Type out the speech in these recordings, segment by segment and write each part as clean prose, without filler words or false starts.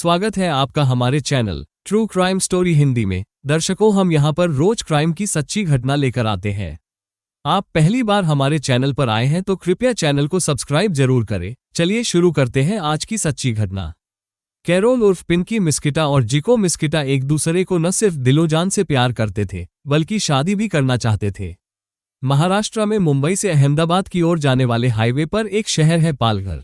स्वागत है आपका हमारे channel true crime story Hindi में। दर्शकों, हम यहाँ पर रोज क्राइम की सच्ची घटना लेकर आते हैं। आप पहली बार हमारे चैनल पर आए हैं तो कृपया चैनल को सब्सक्राइब जरूर करें। चलिए शुरू करते हैं आज की सच्ची घटना। कैरोल उर्फ पिंकी मिस्किटा और जिको मिस्किटा एक दूसरे को न सिर्फ दिलोजान से प्यार करते थे बल्कि शादी भी करना चाहते थे। महाराष्ट्र में मुंबई से अहमदाबाद की ओर जाने वाले हाईवे पर एक शहर है पालघर।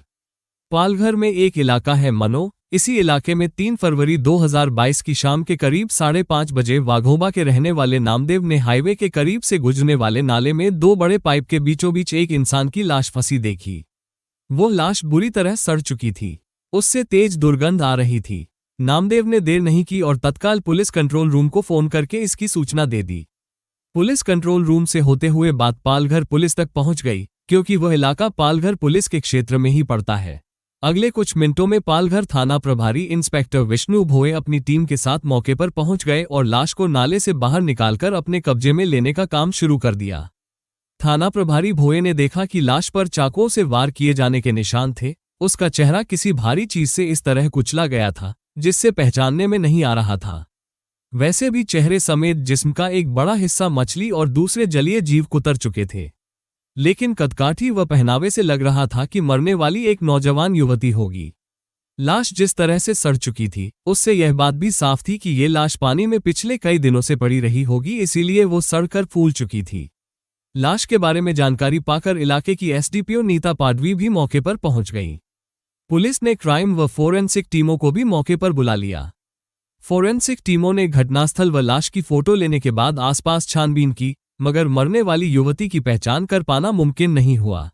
पालघर में एक इलाका है मनो। इसी इलाके में 3 फरवरी 2022 की शाम के करीब 5:30 बजे वाघोबा के रहने वाले नामदेव ने हाईवे के करीब से गुजरने वाले नाले में 2 बड़े पाइप के बीचों बीच एक इंसान की लाश फंसी देखी। वो लाश बुरी तरह सड़ चुकी थी। उससे तेज दुर्गंध आ रही थी। नामदेव ने देर नहीं की और तत्काल पुलिस कंट्रोल रूम को फोन करके इसकी सूचना दे दी। पुलिस कंट्रोल रूम से होते हुए बात पालघर पुलिस तक पहुंच गई, क्योंकि वह इलाका पालघर पुलिस के क्षेत्र में ही पड़ता है। अगले कुछ मिनटों में पालघर थाना प्रभारी इंस्पेक्टर विष्णु भोये अपनी टीम के साथ मौके पर पहुंच गए और लाश को नाले से बाहर निकालकर अपने कब्जे में लेने का काम शुरू कर दिया। थाना प्रभारी भोये ने देखा कि लाश पर चाकुओं से वार किए जाने के निशान थे। उसका चेहरा किसी भारी चीज से इस तरह कुचला गया था जिससे पहचानने में नहीं आ रहा था। वैसे भी चेहरे समेत जिस्म का एक बड़ा हिस्सा मछली और दूसरे जलीय जीव कुतर चुके थे, लेकिन कदकाठी व पहनावे से लग रहा था कि मरने वाली एक नौजवान युवती होगी। लाश जिस तरह से सड़ चुकी थी उससे यह बात भी साफ थी कि ये लाश पानी में पिछले कई दिनों से पड़ी रही होगी, इसीलिए वो सड़कर फूल चुकी थी। लाश के बारे में जानकारी पाकर इलाके की एसडीपीओ नीता पाडवी भी मौके पर पहुंच गई। पुलिस ने क्राइम व फोरेंसिक टीमों को भी मौके पर बुला लिया। फोरेंसिक टीमों ने घटनास्थल व लाश की फोटो लेने के बाद आसपास छानबीन की, मगर मरने वाली युवती की पहचान कर पाना मुमकिन नहीं हुआ।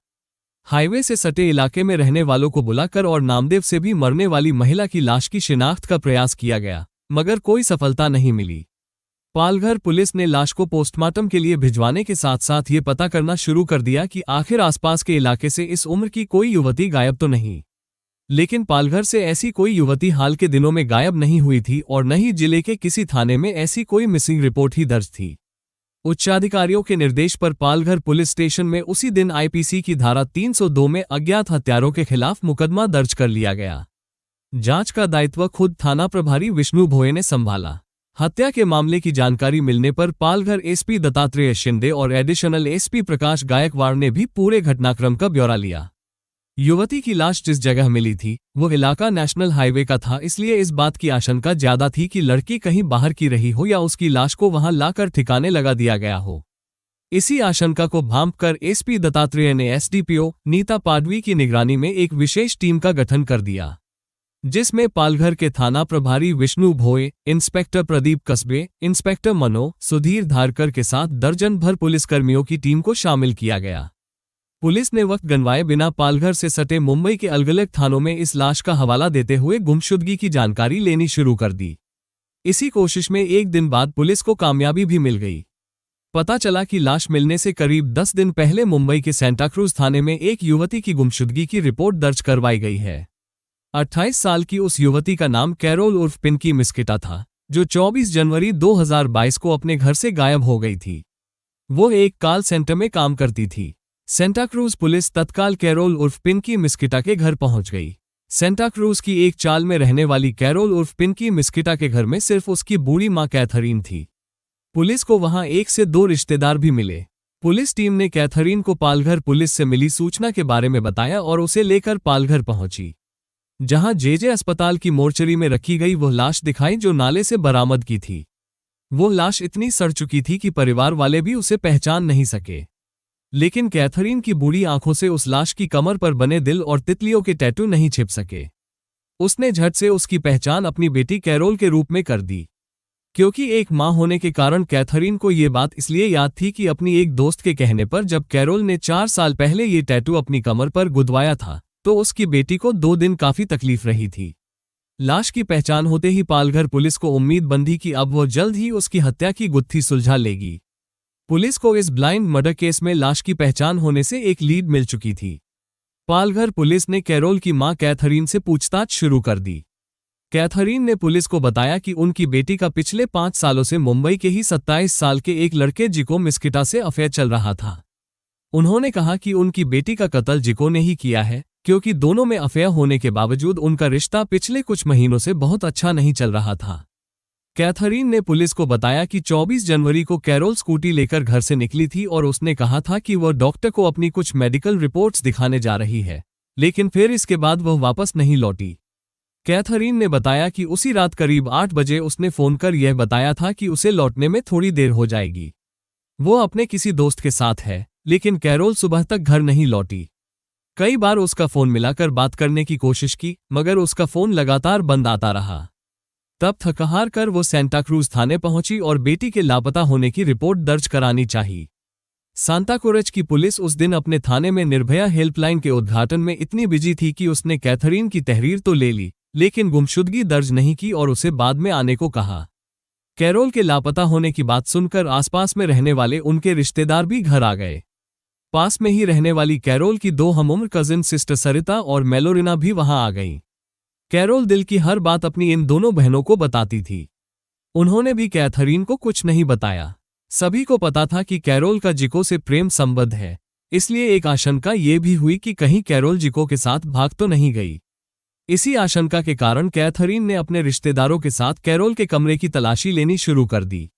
हाईवे से सटे इलाके में रहने वालों को बुलाकर और नामदेव से भी मरने वाली महिला की लाश की शिनाख्त का प्रयास किया गया, मगर कोई सफलता नहीं मिली। पालघर पुलिस ने लाश को पोस्टमार्टम के लिए भिजवाने के साथ साथ ये पता करना शुरू कर दिया कि आखिर आसपास के इलाके से इस उम्र की कोई युवती गायब तो नहीं। लेकिन पालघर से ऐसी कोई युवती हाल के दिनों में गायब नहीं हुई थी और न ही जिले के किसी थाने में ऐसी कोई मिसिंग रिपोर्ट ही दर्ज थी। उच्चाधिकारियों के निर्देश पर पालघर पुलिस स्टेशन में उसी दिन आईपीसी की धारा 302 में अज्ञात हत्यारों के खिलाफ मुकदमा दर्ज कर लिया गया। जांच का दायित्व खुद थाना प्रभारी विष्णु भोये ने संभाला। हत्या के मामले की जानकारी मिलने पर पालघर एसपी दत्तात्रेय शिंदे और एडिशनल एसपी प्रकाश गायकवाड़ ने भी पूरे घटनाक्रम का ब्यौरा लिया। युवती की लाश जिस जगह मिली थी वो इलाका नेशनल हाईवे का था, इसलिए इस बात की आशंका ज्यादा थी कि लड़की कहीं बाहर की रही हो या उसकी लाश को वहां लाकर ठिकाने लगा दिया गया हो। इसी आशंका को भांपकर एसपी दत्तात्रेय ने एसडीपीओ नीता पाडवी की निगरानी में एक विशेष टीम का गठन कर दिया, जिसमें पालघर के थाना प्रभारी विष्णु भोये, इंस्पेक्टर प्रदीप कस्बे, इंस्पेक्टर मनो, सुधीर धारकर के साथ दर्जन भर पुलिसकर्मियों की टीम को शामिल किया गया। पुलिस ने वक्त गंवाए बिना पालघर से सटे मुंबई के अलग अलग थानों में इस लाश का हवाला देते हुए गुमशुदगी की जानकारी लेनी शुरू कर दी। इसी कोशिश में एक दिन बाद पुलिस को कामयाबी भी मिल गई। पता चला कि लाश मिलने से करीब 10 दिन पहले मुंबई के सेंटा क्रूज थाने में एक युवती की गुमशुदगी की रिपोर्ट दर्ज करवाई गई है। 28 साल की उस युवती का नाम कैरोल उर्फ पिंकी मिस्किटा था, जो 24 जनवरी 2022 को अपने घर से गायब हो गई थी। वो एक कॉल सेंटर में काम करती थी। सेंटा क्रूज पुलिस तत्काल कैरोल उर्फ पिंकी मिस्किटा के घर पहुंच गई। सेंटा क्रूज की एक चाल में रहने वाली कैरोल उर्फ पिंकी मिस्किटा के घर में सिर्फ उसकी बूढ़ी मां कैथरीन थी। पुलिस को वहां 1 से 2 रिश्तेदार भी मिले। पुलिस टीम ने कैथरीन को पालघर पुलिस से मिली सूचना के बारे में बताया और उसे लेकर पालघर पहुंची, जहां जेजे अस्पताल की मोर्चरी में रखी गई वो लाश दिखाई जो नाले से बरामद की थी। वो लाश इतनी सड़ चुकी थी कि परिवार वाले भी उसे पहचान नहीं सके, लेकिन कैथरीन की बूढ़ी आंखों से उस लाश की कमर पर बने दिल और तितलियों के टैटू नहीं छिप सके। उसने झट से उसकी पहचान अपनी बेटी कैरोल के रूप में कर दी। क्योंकि एक मां होने के कारण कैथरीन को ये बात इसलिए याद थी कि अपनी एक दोस्त के कहने पर जब कैरोल ने 4 साल पहले ये टैटू अपनी कमर पर गुदवाया था तो उसकी बेटी को 2 दिन काफी तकलीफ रही थी। लाश की पहचान होते ही पालघर पुलिस को उम्मीद बंधी कि अब वो जल्द ही उसकी हत्या की गुत्थी सुलझा लेगी। पुलिस को इस ब्लाइंड मर्डर केस में लाश की पहचान होने से एक लीड मिल चुकी थी। पालघर पुलिस ने कैरोल की मां कैथरीन से पूछताछ शुरू कर दी। कैथरीन ने पुलिस को बताया कि उनकी बेटी का पिछले 5 सालों से मुंबई के ही 27 साल के एक लड़के जिको मिस्किटा से अफेयर चल रहा था। उन्होंने कहा कि उनकी बेटी का कत्ल जिको ने ही किया है क्योंकि दोनों में अफेयर होने के बावजूद उनका रिश्ता पिछले कुछ महीनों से बहुत अच्छा नहीं चल रहा था। कैथरीन ने पुलिस को बताया कि 24 जनवरी को कैरोल स्कूटी लेकर घर से निकली थी और उसने कहा था कि वह डॉक्टर को अपनी कुछ मेडिकल रिपोर्ट्स दिखाने जा रही है, लेकिन फिर इसके बाद वह वापस नहीं लौटी। कैथरीन ने बताया कि उसी रात करीब 8 बजे उसने फोन कर यह बताया था कि उसे लौटने में थोड़ी देर हो जाएगी। वो अपने किसी दोस्त के साथ है, लेकिन कैरोल सुबह तक घर नहीं लौटी। कई बार उसका फोन मिलाकर बात करने की कोशिश की, मगर उसका फोन लगातार बंद आता रहा। तब थक-हार कर वो सांता क्रूज थाने पहुंची और बेटी के लापता होने की रिपोर्ट दर्ज करानी चाहिए। सांता क्रूज की पुलिस उस दिन अपने थाने में निर्भया हेल्पलाइन के उद्घाटन में इतनी बिजी थी कि उसने कैथरीन की तहरीर तो ले ली, लेकिन गुमशुदगी दर्ज नहीं की और उसे बाद में आने को कहा। कैरोल के लापता होने की बात सुनकर आसपास में रहने वाले उनके रिश्तेदार भी घर आ गए। पास में ही रहने वाली कैरोल की 2 हमउम्र कजिन सिस्टर सरिता और मेलोरिना भी वहां आ गईं। कैरोल दिल की हर बात अपनी इन दोनों बहनों को बताती थी। उन्होंने भी कैथरीन को कुछ नहीं बताया। सभी को पता था कि कैरोल का जिको से प्रेम संबंध है, इसलिए एक आशंका ये भी हुई कि कहीं कैरोल जिको के साथ भाग तो नहीं गई। इसी आशंका के कारण कैथरीन ने अपने रिश्तेदारों के साथ कैरोल के कमरे की तलाशी लेनी शुरू कर दी।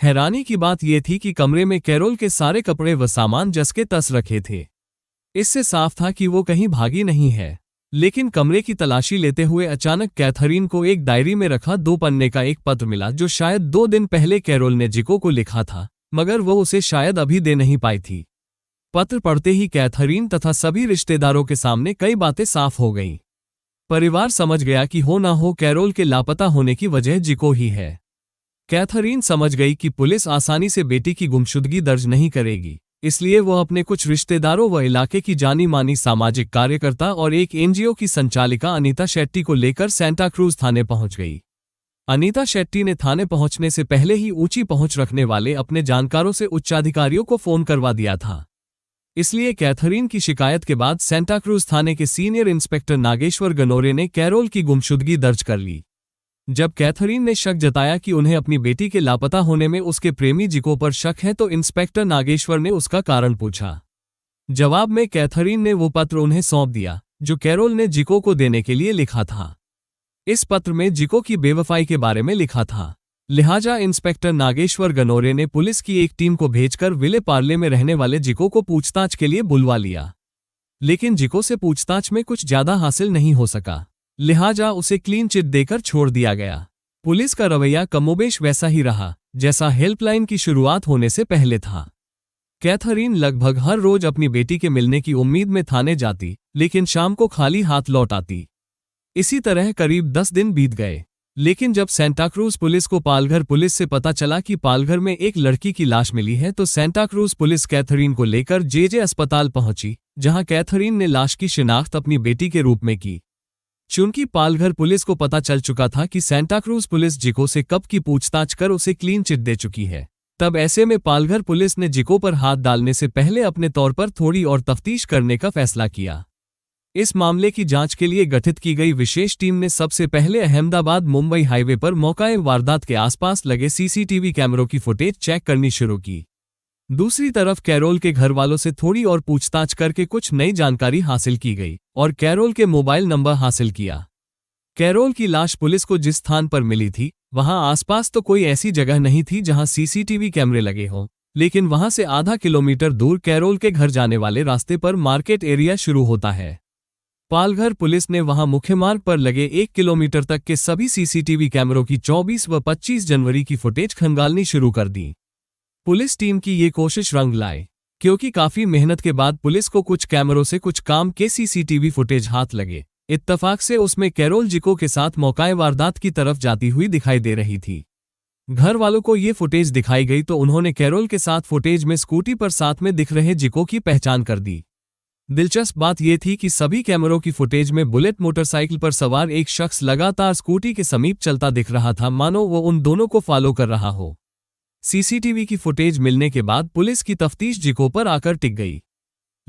हैरानी की बात यह थी कि कमरे में कैरोल के सारे कपड़े व सामान जस के तस रखे थे। इससे साफ था कि वो कहीं भागी नहीं है। लेकिन कमरे की तलाशी लेते हुए अचानक कैथरीन को एक डायरी में रखा 2 पन्ने का एक पत्र मिला, जो शायद 2 दिन पहले कैरोल ने जिको को लिखा था, मगर वो उसे शायद अभी दे नहीं पाई थी। पत्र पढ़ते ही कैथरीन तथा सभी रिश्तेदारों के सामने कई बातें साफ हो गईं। परिवार समझ गया कि हो ना हो कैरोल के लापता होने की वजह जिको ही है। कैथरीन समझ गई कि पुलिस आसानी से बेटी की गुमशुदगी दर्ज नहीं करेगी, इसलिए वो अपने कुछ रिश्तेदारों व इलाके की जानी मानी सामाजिक कार्यकर्ता और एक एनजीओ की संचालिका अनीता शेट्टी को लेकर सांता क्रूज थाने पहुंच गई। अनीता शेट्टी ने थाने पहुंचने से पहले ही ऊंची पहुंच रखने वाले अपने जानकारों से उच्चाधिकारियों को फोन करवा दिया था। इसलिए कैथरीन की शिकायत के बाद सांता क्रूज थाने के सीनियर इंस्पेक्टर नागेश्वर गनोरे ने कैरोल की गुमशुदगी दर्ज कर ली। जब कैथरीन ने शक जताया कि उन्हें अपनी बेटी के लापता होने में उसके प्रेमी जिको पर शक है, तो इंस्पेक्टर नागेश्वर ने उसका कारण पूछा। जवाब में कैथरीन ने वो पत्र उन्हें सौंप दिया जो कैरोल ने जिको को देने के लिए लिखा था। इस पत्र में जिको की बेवफाई के बारे में लिखा था। लिहाजा इंस्पेक्टर नागेश्वर गनोरे ने पुलिस की एक टीम को भेजकर विले पार्ले में रहने वाले जिको को पूछताछ के लिए बुलवा लिया। लेकिन जिको से पूछताछ में कुछ ज्यादा हासिल नहीं हो सका, लिहाजा उसे क्लीन चिट देकर छोड़ दिया गया। पुलिस का रवैया कमोबेश वैसा ही रहा जैसा हेल्पलाइन की शुरुआत होने से पहले था। कैथरीन लगभग हर रोज अपनी बेटी के मिलने की उम्मीद में थाने जाती, लेकिन शाम को खाली हाथ लौट आती। इसी तरह करीब 10 दिन बीत गए, लेकिन जब सांता क्रूज पुलिस को पालघर पुलिस से पता चला कि पालघर में एक लड़की की लाश मिली है, तो सांता क्रूज पुलिस कैथरीन को लेकर जेजे अस्पताल पहुंची, जहां कैथरीन ने लाश की शिनाख्त अपनी बेटी के रूप में की। चूंकि पालघर पुलिस को पता चल चुका था कि सांता क्रूज पुलिस जिको से कब की पूछताछ कर उसे क्लीन चिट दे चुकी है, तब ऐसे में पालघर पुलिस ने जिको पर हाथ डालने से पहले अपने तौर पर थोड़ी और तफ्तीश करने का फैसला किया। इस मामले की जांच के लिए गठित की गई विशेष टीम ने सबसे पहले अहमदाबाद मुंबई हाईवे पर मौकाए वारदात के आसपास लगे सीसीटीवी कैमरों की फुटेज चेक करनी शुरू की। दूसरी तरफ कैरोल के घर वालों से थोड़ी और पूछताछ करके कुछ नई जानकारी हासिल की गई और कैरोल के मोबाइल नंबर हासिल किया। कैरोल की लाश पुलिस को जिस स्थान पर मिली थी, वहां आसपास तो कोई ऐसी जगह नहीं थी जहां सीसीटीवी कैमरे लगे हों, लेकिन वहां से आधा किलोमीटर दूर कैरोल के घर जाने वाले रास्ते पर मार्केट एरिया शुरू होता है। पालघर पुलिस ने वहां मुख्य मार्ग पर लगे 1 किलोमीटर तक के सभी सीसीटीवी कैमरों की 24 व 25 जनवरी की फुटेज खंगालनी शुरू कर दी। पुलिस टीम की ये कोशिश रंग लाए, क्योंकि काफी मेहनत के बाद पुलिस को कुछ कैमरों से कुछ काम के सीसीटीवी फुटेज हाथ लगे। इत्तफाक से उसमें कैरोल जिको के साथ मौकाए वारदात की तरफ जाती हुई दिखाई दे रही थी। घर वालों को ये फुटेज दिखाई गई तो उन्होंने कैरोल के साथ फुटेज में स्कूटी पर साथ में दिख रहे जिको की पहचान कर दी। दिलचस्प बात यह थी कि सभी कैमरों की फुटेज में बुलेट मोटरसाइकिल पर सवार एक शख्स लगातार स्कूटी के समीप चलता दिख रहा था, मानो वो उन दोनों को फॉलो कर रहा हो। सीसीटीवी की फुटेज मिलने के बाद पुलिस की तफ्तीश जिको पर आकर टिक गई,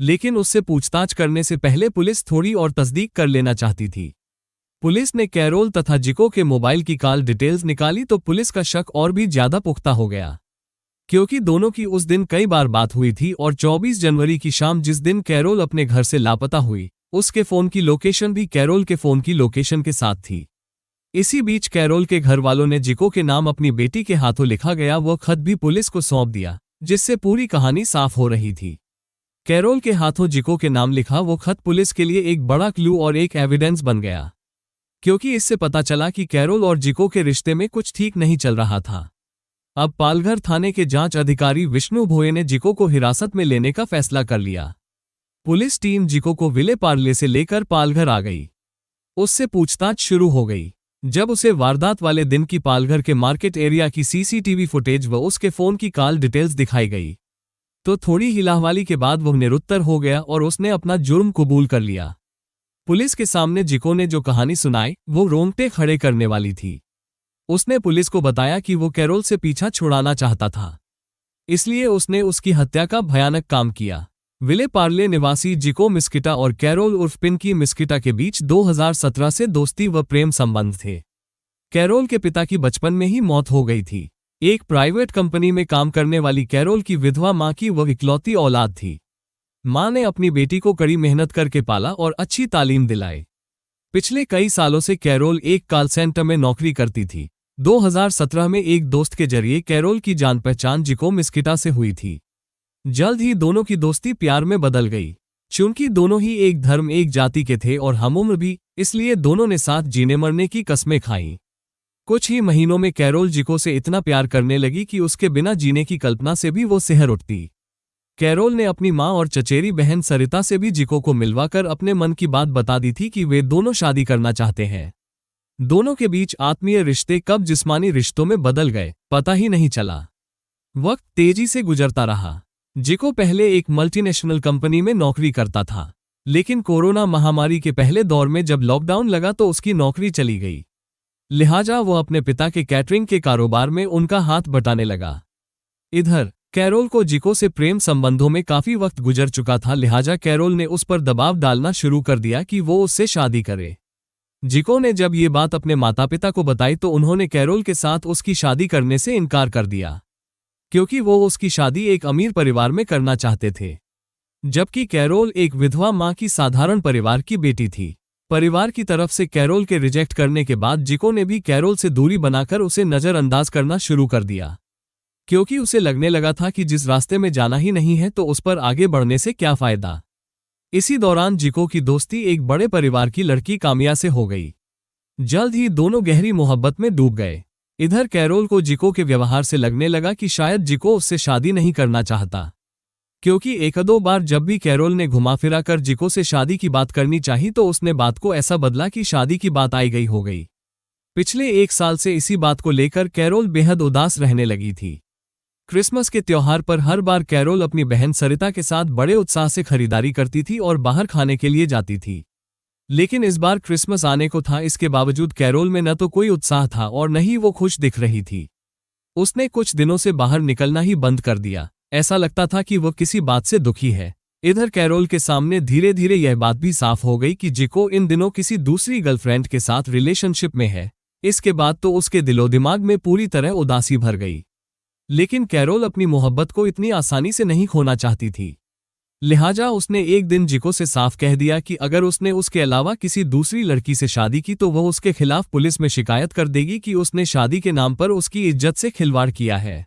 लेकिन उससे पूछताछ करने से पहले पुलिस थोड़ी और तस्दीक कर लेना चाहती थी। पुलिस ने कैरोल तथा जिको के मोबाइल की कॉल डिटेल्स निकाली तो पुलिस का शक और भी ज्यादा पुख्ता हो गया, क्योंकि दोनों की उस दिन कई बार बात हुई थी और 24 जनवरी की शाम जिस दिन कैरोल अपने घर से लापता हुई, उसके फोन की लोकेशन भी कैरोल के फोन की लोकेशन के साथ थी। इसी बीच कैरोल के घर वालों ने जिको के नाम अपनी बेटी के हाथों लिखा गया वो खत भी पुलिस को सौंप दिया, जिससे पूरी कहानी साफ हो रही थी। कैरोल के हाथों जिको के नाम लिखा वो खत पुलिस के लिए एक बड़ा क्लू और एक एविडेंस बन गया, क्योंकि इससे पता चला कि कैरोल और जिको के रिश्ते में कुछ ठीक नहीं चल रहा था। अब पालघर थाने के जांच अधिकारी विष्णु भोये ने जिको को हिरासत में लेने का फैसला कर लिया। पुलिस टीम जिको को विले पार्ले से लेकर पालघर आ गई। उससे पूछताछ शुरू हो गई। जब उसे वारदात वाले दिन की पालघर के मार्केट एरिया की सीसीटीवी फुटेज व उसके फोन की कॉल डिटेल्स दिखाई गई, तो थोड़ी हिलाहवाली के बाद वह निरुत्तर हो गया और उसने अपना जुर्म कबूल कर लिया। पुलिस के सामने जिको ने जो कहानी सुनाई वो रोंगटे खड़े करने वाली थी। उसने पुलिस को बताया कि वो कैरोल से पीछा छुड़ाना चाहता था, इसलिए उसने उसकी हत्या का भयानक काम किया। विले पार्ले निवासी जिको मिस्किटा और कैरोल उर्फ पिंकी मिस्किटा के बीच 2017 से दोस्ती व प्रेम संबंध थे। कैरोल के पिता की बचपन में ही मौत हो गई थी। एक प्राइवेट कंपनी में काम करने वाली कैरोल की विधवा मां की वह इकलौती औलाद थी। मां ने अपनी बेटी को कड़ी मेहनत करके पाला और अच्छी तालीम दिलाई। पिछले कई सालों से कैरोल एक कॉल सेंटर में नौकरी करती थी। 2017 में एक दोस्त के जरिए कैरोल की जान पहचान जिको मिस्किटा से हुई थी। जल्द ही दोनों की दोस्ती प्यार में बदल गई। चूंकि दोनों ही एक धर्म एक जाति के थे और हमउम्र भी, इसलिए दोनों ने साथ जीने मरने की कस्में खाईं। कुछ ही महीनों में कैरोल जिको से इतना प्यार करने लगी कि उसके बिना जीने की कल्पना से भी वो सिहर उठती। कैरोल ने अपनी मां और चचेरी बहन सरिता से भी जिको को मिलवाकर अपने मन की बात बता दी थी कि वे दोनों शादी करना चाहते हैं। दोनों के बीच आत्मीय रिश्ते कब जिस्मानी रिश्तों में बदल गए पता ही नहीं चला। वक्त तेजी से गुजरता रहा। जिको पहले एक मल्टीनेशनल कंपनी में नौकरी करता था, लेकिन कोरोना महामारी के पहले दौर में जब लॉकडाउन लगा तो उसकी नौकरी चली गई। लिहाजा वो अपने पिता के कैटरिंग के कारोबार में उनका हाथ बटाने लगा। इधर कैरोल को जिको से प्रेम संबंधों में काफी वक्त गुजर चुका था, लिहाजा कैरोल ने उस पर दबाव डालना शुरू कर दिया कि वो उससे शादी करे। जिको ने जब ये बात अपने माता पिता को बताई तो उन्होंने कैरोल के साथ उसकी शादी करने से इनकार कर दिया, क्योंकि वो उसकी शादी एक अमीर परिवार में करना चाहते थे, जबकि कैरोल एक विधवा मां की साधारण परिवार की बेटी थी। परिवार की तरफ से कैरोल के रिजेक्ट करने के बाद जिको ने भी कैरोल से दूरी बनाकर उसे नजरअंदाज करना शुरू कर दिया, क्योंकि उसे लगने लगा था कि जिस रास्ते में जाना ही नहीं है तो उस पर आगे बढ़ने से क्या फायदा। इसी दौरान जिको की दोस्ती एक बड़े परिवार की लड़की कामिया से हो गई। जल्द ही दोनों गहरी मोहब्बत में डूब गए। इधर कैरोल को जिको के व्यवहार से लगने लगा कि शायद जिको उससे शादी नहीं करना चाहता, क्योंकि एक दो बार जब भी कैरोल ने घुमा फिरा कर जिको से शादी की बात करनी चाही तो उसने बात को ऐसा बदला कि शादी की बात आई गई हो गई। पिछले 1 साल से इसी बात को लेकर कैरोल बेहद उदास रहने लगी थी। क्रिसमस के त्योहार पर हर बार कैरोल अपनी बहन सरिता के साथ बड़े उत्साह से खरीदारी करती थी और बाहर खाने के लिए जाती थी, लेकिन इस बार क्रिसमस आने को था, इसके बावजूद कैरोल में न तो कोई उत्साह था और न ही वो खुश दिख रही थी। उसने कुछ दिनों से बाहर निकलना ही बंद कर दिया। ऐसा लगता था कि वो किसी बात से दुखी है। इधर कैरोल के सामने धीरे धीरे यह बात भी साफ हो गई कि जिको इन दिनों किसी दूसरी गर्लफ्रेंड के साथ रिलेशनशिप में है। इसके बाद तो उसके दिलो दिमाग में पूरी तरह उदासी भर गई। लेकिन कैरोल अपनी मोहब्बत को इतनी आसानी से नहीं खोना चाहती थी, लिहाजा उसने एक दिन जिको से साफ कह दिया कि अगर उसने उसके अलावा किसी दूसरी लड़की से शादी की तो वह उसके खिलाफ पुलिस में शिकायत कर देगी कि उसने शादी के नाम पर उसकी इज्जत से खिलवाड़ किया है।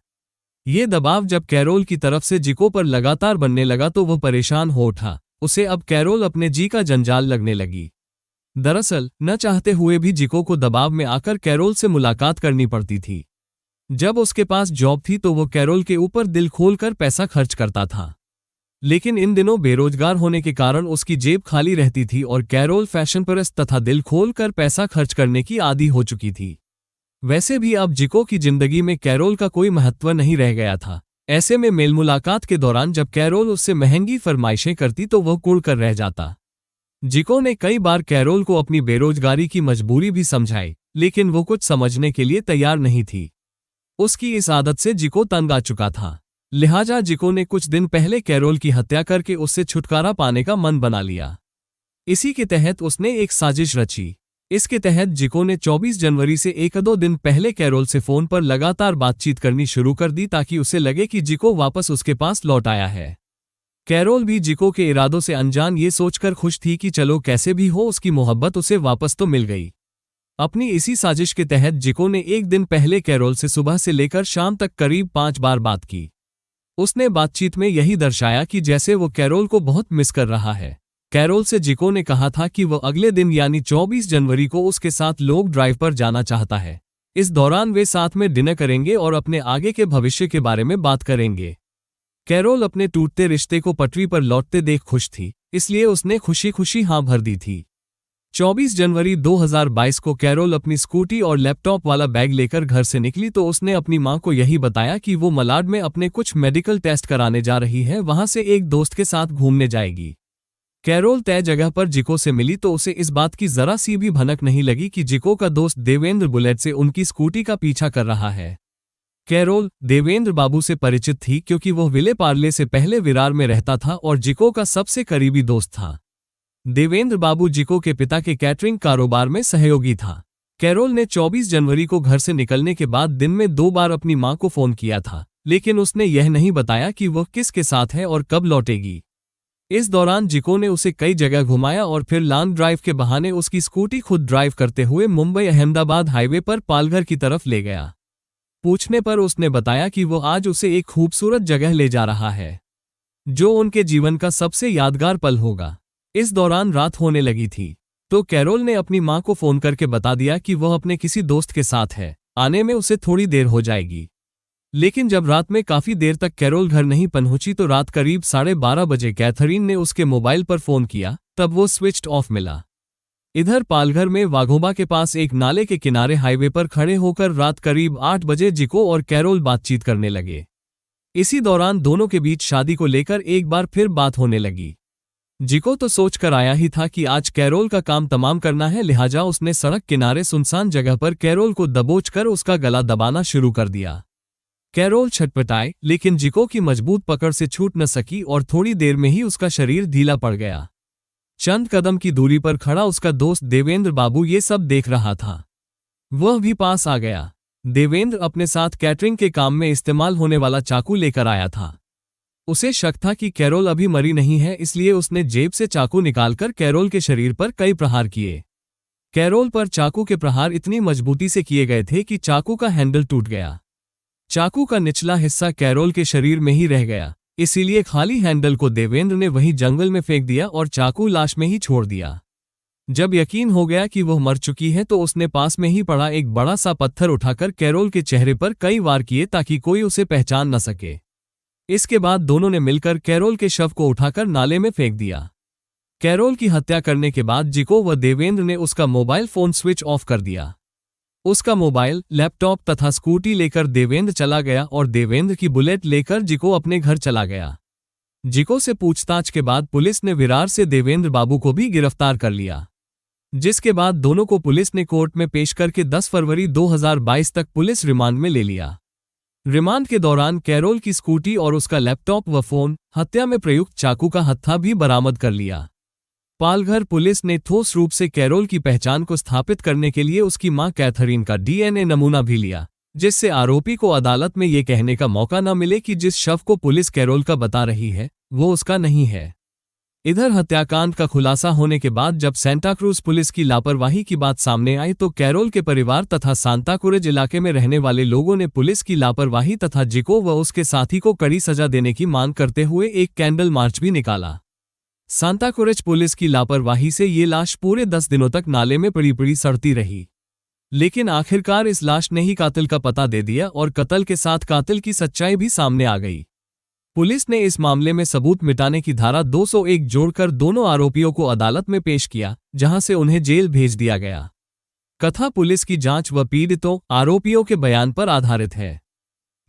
ये दबाव जब कैरोल की तरफ से जिको पर लगातार बनने लगा तो वह परेशान हो उठा। उसे अब कैरोल अपने जी का जंजाल लगने लगी। दरअसल न चाहते हुए भी जिको को दबाव में आकर कैरोल से मुलाकात करनी पड़ती थी। जब उसके पास जॉब थी तो वो कैरोल के ऊपर दिल खोलकर पैसा खर्च करता था, लेकिन इन दिनों बेरोजगार होने के कारण उसकी जेब खाली रहती थी और कैरोल फैशन परस्त तथा दिल खोलकर पैसा खर्च करने की आदी हो चुकी थी। वैसे भी अब जिको की जिंदगी में कैरोल का कोई महत्व नहीं रह गया था। ऐसे में मेल मुलाकात के दौरान जब कैरोल उससे महंगी फरमाइशें करती तो वह कुड़ कर रह जाता। जिको ने कई बार कैरोल को अपनी बेरोजगारी की मजबूरी भी समझाई, लेकिन वो कुछ समझने के लिए तैयार नहीं थी। उसकी इस आदत से जिको तंग आ चुका था, लिहाजा जिको ने कुछ दिन पहले कैरोल की हत्या करके उससे छुटकारा पाने का मन बना लिया। इसी के तहत उसने एक साजिश रची। इसके तहत जिको ने 24 जनवरी से 1-2 दिन पहले कैरोल से फोन पर लगातार बातचीत करनी शुरू कर दी ताकि उसे लगे कि जिको वापस उसके पास लौट आया है। कैरोल भी जिको के इरादों से अनजान ये सोचकर खुश थी कि चलो कैसे भी हो उसकी मोहब्बत उसे वापस तो मिल गई। अपनी इसी साजिश के तहत जिको ने एक दिन पहले कैरोल से सुबह से लेकर शाम तक करीब 5 बार बात की। उसने बातचीत में यही दर्शाया कि जैसे वो कैरोल को बहुत मिस कर रहा है। कैरोल से जिको ने कहा था कि वो अगले दिन यानी 24 जनवरी को उसके साथ लॉन्ग ड्राइव पर जाना चाहता है। इस दौरान वे साथ में डिनर करेंगे और अपने आगे के भविष्य के बारे में बात करेंगे। कैरोल अपने टूटते रिश्ते को पटरी पर लौटते देख खुश थी, इसलिए उसने खुशी खुशी हाँ भर दी थी। 24 जनवरी 2022 को कैरोल अपनी स्कूटी और लैपटॉप वाला बैग लेकर घर से निकली तो उसने अपनी मां को यही बताया कि वो मलाड में अपने कुछ मेडिकल टेस्ट कराने जा रही है, वहां से एक दोस्त के साथ घूमने जाएगी। कैरोल तय जगह पर जिको से मिली तो उसे इस बात की जरा सी भी भनक नहीं लगी कि जिको का दोस्त देवेंद्र बुलेट से उनकी स्कूटी का पीछा कर रहा है। कैरोल देवेंद्र बाबू से परिचित थी क्योंकि वह विले पार्ले से पहले विरार में रहता था और जिको का सबसे करीबी दोस्त था। देवेंद्र बाबू जिको के पिता के कैटरिंग कारोबार में सहयोगी था। कैरोल ने 24 जनवरी को घर से निकलने के बाद दिन में 2 बार अपनी मां को फोन किया था, लेकिन उसने यह नहीं बताया कि वह किसके साथ है और कब लौटेगी। इस दौरान जिको ने उसे कई जगह घुमाया और फिर लॉन्ग ड्राइव के बहाने उसकी स्कूटी खुद ड्राइव करते हुए मुंबई अहमदाबाद हाईवे पर पालघर की तरफ ले गया। पूछने पर उसने बताया कि वो आज उसे एक खूबसूरत जगह ले जा रहा है, जो उनके जीवन का सबसे यादगार पल होगा। इस दौरान रात होने लगी थी, तो कैरोल ने अपनी मां को फोन करके बता दिया कि वह अपने किसी दोस्त के साथ है, आने में उसे थोड़ी देर हो जाएगी। लेकिन जब रात में काफी देर तक कैरोल घर नहीं पहुंची तो रात करीब 12:30 बजे कैथरीन ने उसके मोबाइल पर फोन किया, तब वो स्विच्ड ऑफ मिला। इधर पालघर में वाघोबा के पास एक नाले के किनारे हाईवे पर खड़े होकर रात करीब 8 बजे जिको और कैरोल बातचीत करने लगे। इसी दौरान दोनों के बीच शादी को लेकर एक बार फिर बात होने लगी। जिको तो सोच कर आया ही था कि आज कैरोल का काम तमाम करना है, लिहाजा उसने सड़क किनारे सुनसान जगह पर कैरोल को दबोचकर उसका गला दबाना शुरू कर दिया। कैरोल छटपटाई, लेकिन जिको की मजबूत पकड़ से छूट न सकी और थोड़ी देर में ही उसका शरीर ढीला पड़ गया। चंद कदम की दूरी पर खड़ा उसका दोस्त देवेंद्र बाबू ये सब देख रहा था। वह भी पास आ गया। देवेंद्र अपने साथ कैटरिंग के काम में इस्तेमाल होने वाला चाकू लेकर आया था। उसे शक था कि कैरोल अभी मरी नहीं है, इसलिए उसने जेब से चाकू निकालकर कैरोल के शरीर पर कई प्रहार किए। कैरोल पर चाकू के प्रहार इतनी मजबूती से किए गए थे कि चाकू का हैंडल टूट गया। चाकू का निचला हिस्सा कैरोल के शरीर में ही रह गया, इसीलिए खाली हैंडल को देवेंद्र ने वहीं जंगल में फेंक दिया और चाकू लाश में ही छोड़ दिया। जब यकीन हो गया कि वह मर चुकी है तो उसने पास में ही पड़ा एक बड़ा सा पत्थर उठाकर कैरोल के चेहरे पर कई वार किए ताकि कोई उसे पहचान न सके। इसके बाद दोनों ने मिलकर कैरोल के शव को उठाकर नाले में फेंक दिया। कैरोल की हत्या करने के बाद जिको व देवेंद्र ने उसका मोबाइल फोन स्विच ऑफ कर दिया। उसका मोबाइल, लैपटॉप तथा स्कूटी लेकर देवेंद्र चला गया और देवेंद्र की बुलेट लेकर जिको अपने घर चला गया। जिको से पूछताछ के बाद पुलिस ने विरार से देवेंद्र बाबू को भी गिरफ्तार कर लिया, जिसके बाद दोनों को पुलिस ने कोर्ट में पेश करके 10 फरवरी 2022 तक पुलिस रिमांड में ले लिया। रिमांड के दौरान कैरोल की स्कूटी और उसका लैपटॉप व फोन, हत्या में प्रयुक्त चाकू का हत्था भी बरामद कर लिया। पालघर पुलिस ने ठोस रूप से कैरोल की पहचान को स्थापित करने के लिए उसकी मां कैथरीन का डीएनए नमूना भी लिया, जिससे आरोपी को अदालत में ये कहने का मौका न मिले कि जिस शव को पुलिस कैरोल का बता रही है वो उसका नहीं है। इधर हत्याकांड का खुलासा होने के बाद जब सेंटा क्रूज पुलिस की लापरवाही की बात सामने आई तो कैरोल के परिवार तथा सांता क्रूज इलाके में रहने वाले लोगों ने पुलिस की लापरवाही तथा जिको व उसके साथी को कड़ी सजा देने की मांग करते हुए एक कैंडल मार्च भी निकाला। सांता क्रूज पुलिस की लापरवाही से ये लाश पूरे 10 दिनों तक नाले में पड़ी सड़ती रही, लेकिन आखिरकार इस लाश ने ही कातिल का पता दे दिया और कत्ल के साथ कातिल की सच्चाई भी सामने आ गई। पुलिस ने इस मामले में सबूत मिटाने की धारा 201 जोड़कर दोनों आरोपियों को अदालत में पेश किया, जहां से उन्हें जेल भेज दिया गया। कथा पुलिस की जांच व पीड़ितों, आरोपियों के बयान पर आधारित है।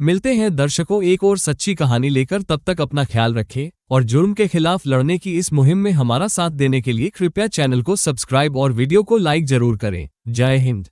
मिलते हैं दर्शकों एक और सच्ची कहानी लेकर, तब तक अपना ख्याल रखें और जुर्म के खिलाफ लड़ने की इस मुहिम में हमारा साथ देने के लिए कृपया चैनल को सब्सक्राइब और वीडियो को लाइक जरूर करें। जय हिंद।